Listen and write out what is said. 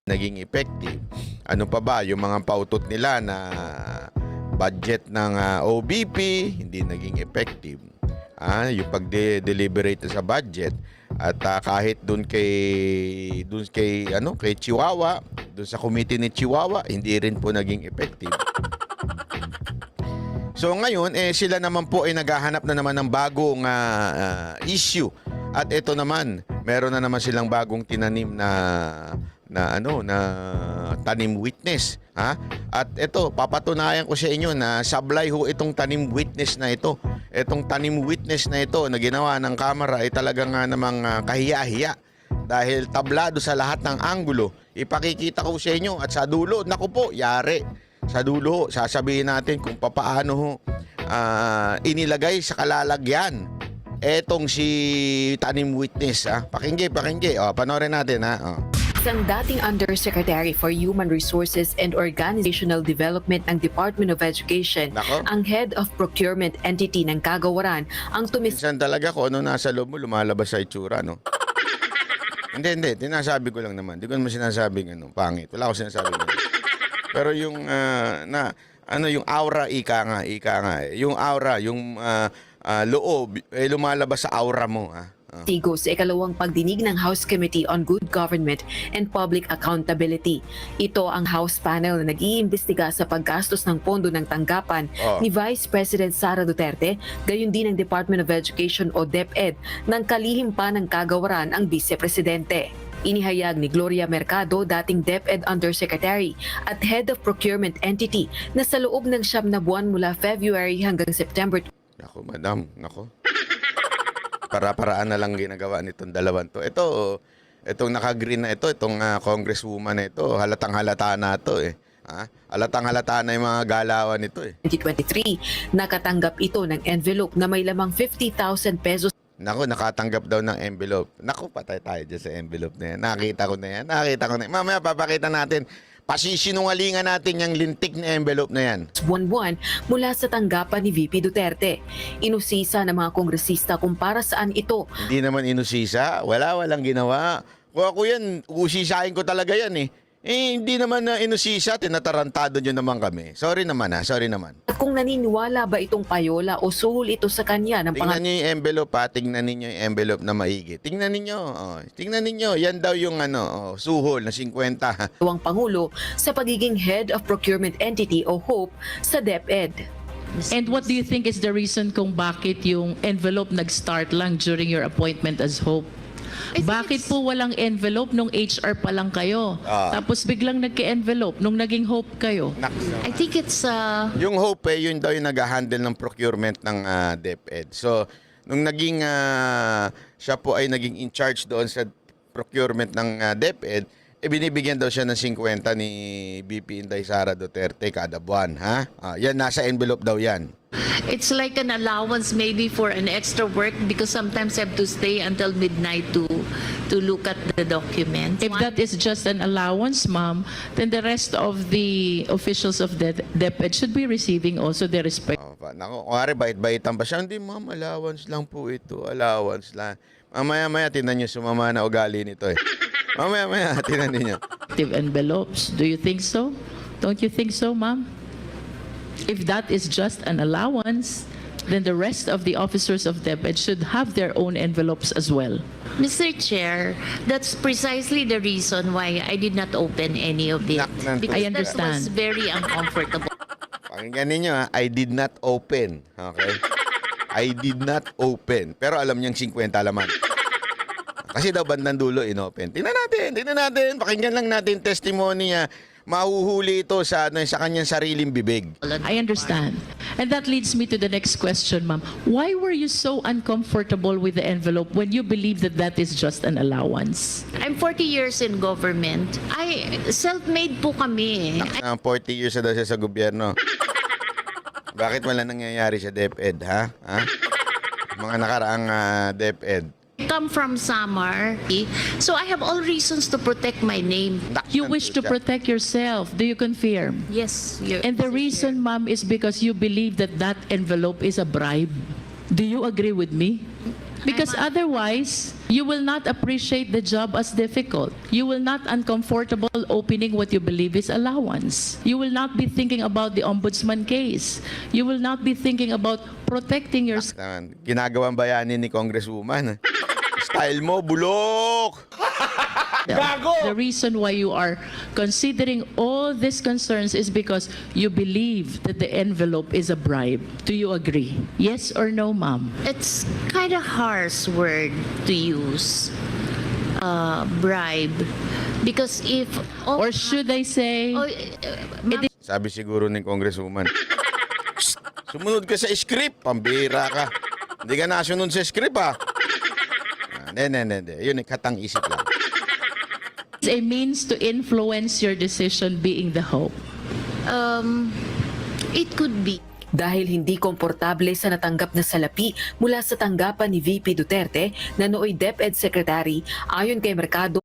naging effective. Ano pa ba yung mga pautot nila na budget ng OBP hindi naging effective. Yung pag-deliberate sa budget at kahit doon kay Chihuahua, doon sa committee ni Chihuahua, hindi rin po naging effective. So ngayon sila naman po ay naghahanap na naman ng bagong issue. At ito naman, meron na naman silang bagong tinanim na tanim witness, At ito, papatunayan ko sa inyo na sablay ho itong tanim witness na ito. Itong tanim witness na ito na ginawa ng kamera ay talagang namang kahiya-hiya. Dahil tablado sa lahat ng anggulo. Ipakikita ko sa inyo at sa dulo, naku po, yari. Sa dulo, sasabihin natin kung papaano inilagay sa kalalagyan etong si tanim witness. Pakinggi. Panoorin natin. Isang dating Undersecretary for Human Resources and Organizational Development ng Department of Education, ang Head of Procurement Entity ng Kagawaran, ang Minsan talaga kung ano nasa loob mo, lumalabas sa itsura, no? Hindi. Tinasabi ko lang naman. Hindi ko naman sinasabing pangit. Wala ko sinasabing Pero yung, yung aura, ika nga. Yung aura, yung loob, lumalabas sa aura mo, Tigo sa ikalawang pagdinig ng House Committee on Good Government and Public Accountability. Ito ang House panel na nag-iimbestiga sa paggastos ng pondo ng tanggapan ni Vice President Sara Duterte, gayon din ng Department of Education o DepEd, ng kalihim pa ng Kagawaran ang Vice Presidente. Inihayag ni Gloria Mercado, dating DepEd Undersecretary at Head of Procurement Entity, na sa loob ng 9 na buwan mula February hanggang September. Nako, madam, nako. Para-paraan na lang ginagawa nitong dalawang to. Itong naka-green na itong congresswoman na ito, halatang-halata na ito Halatang-halata na yung mga galawan nito 2023, nakatanggap ito ng envelope na may lamang 50,000 pesos. Nako, nakatanggap daw ng envelope. Nako, patay tayo dyan sa envelope na yan. Nakita ko na yan. Mamaya papakita natin. Pasisinungalingan natin yung lintik na envelope na yan. Buwan-buwan mula sa tanggapan ni VP Duterte. Inusisa ng mga kongresista kung para saan ito. Hindi naman inusisa. Walang ginawa. Kung ako yan, usisahin ko talaga yan hindi naman na inusisa, tinatarantado nyo naman kami. Sorry naman. At kung naniniwala ba itong payola o suhol ito sa kanya ng Tingnan nyo yung envelope Tingnan ninyo yung envelope na maigi. Tingnan ninyo. Yan daw yung suhol na 50. Ang Pangulo sa pagiging Head of Procurement Entity o HOPE sa DepEd. And what do you think is the reason kung bakit yung envelope nag-start lang during your appointment as HOPE? Bakit po walang envelope nung HR pa lang kayo? Tapos biglang nagka-envelope nung naging HOPE kayo? I think it's... Yung HOPE, yun daw yung nag-handle ng procurement ng DepEd. So, nung naging siya po ay naging in charge doon sa procurement ng DepEd, binibigyan daw siya ng 50 ni VP Inday Sara Duterte kada buwan. Yan, nasa envelope daw yan. It's like an allowance maybe for an extra work because sometimes I have to stay until midnight to look at the document. If that is just an allowance, ma'am, then the rest of the officials of the DepEd should be receiving also their respect. Nako, kung bait-baitan pa siya, hindi ma'am, allowance lang po ito, allowance lang. Mamaya-maya, tinan nyo, sumama na ugali nito Mamaya-maya, tinan niyo. Envelopes, do you think so? Don't you think so, ma'am? If that is just an allowance, then the rest of the officers of DepEd should have their own envelopes as well. Mr. Chair, that's precisely the reason why I did not open any of it. Because I understand. that was very uncomfortable. Pakinggan ninyo I did not open. Okay? I did not open. Pero alam niyang 50 laman. Kasi daw bandang dulo inopen. Tingnan natin. Pakinggan lang natin testimony niya. Mahuhuli ito sa kanyang sariling bibig. I understand. And that leads me to the next question, ma'am. Why were you so uncomfortable with the envelope when you believe that that is just an allowance? I'm 40 years in government. Self-made po kami. 40 years na daw siya sa gobyerno. Bakit wala nangyayari sa DepEd, Mga nakaraang DepEd. Come from Samar, so I have all reasons to protect my name. You wish to protect yourself. Do you confirm? Yes. And the reason, ma'am, is because you believe that that envelope is a bribe. Do you agree with me? Because otherwise, you will not appreciate the job as difficult. You will not uncomfortable opening what you believe is allowance. You will not be thinking about the ombudsman case. You will not be thinking about protecting your Ginagawang bayani ni Congresswoman. Style mo, bulok! The reason why you are considering all these concerns is because you believe that the envelope is a bribe. Do you agree? Yes or no, ma'am? It's kind of harsh word to use, bribe, because if Or should I say, ma'am, Sabi siguro ni Congresswoman, sumunod ka sa script, pambira ka. Hindi ka nasunod sa script, ha? Hindi. Yun, katang isip lang. it's a means to influence your decision being the hope? it could be. Dahil hindi komportable sa natanggap na salapi mula sa tanggapan ni VP Duterte na nooy DepEd Secretary, ayon kay Mercado,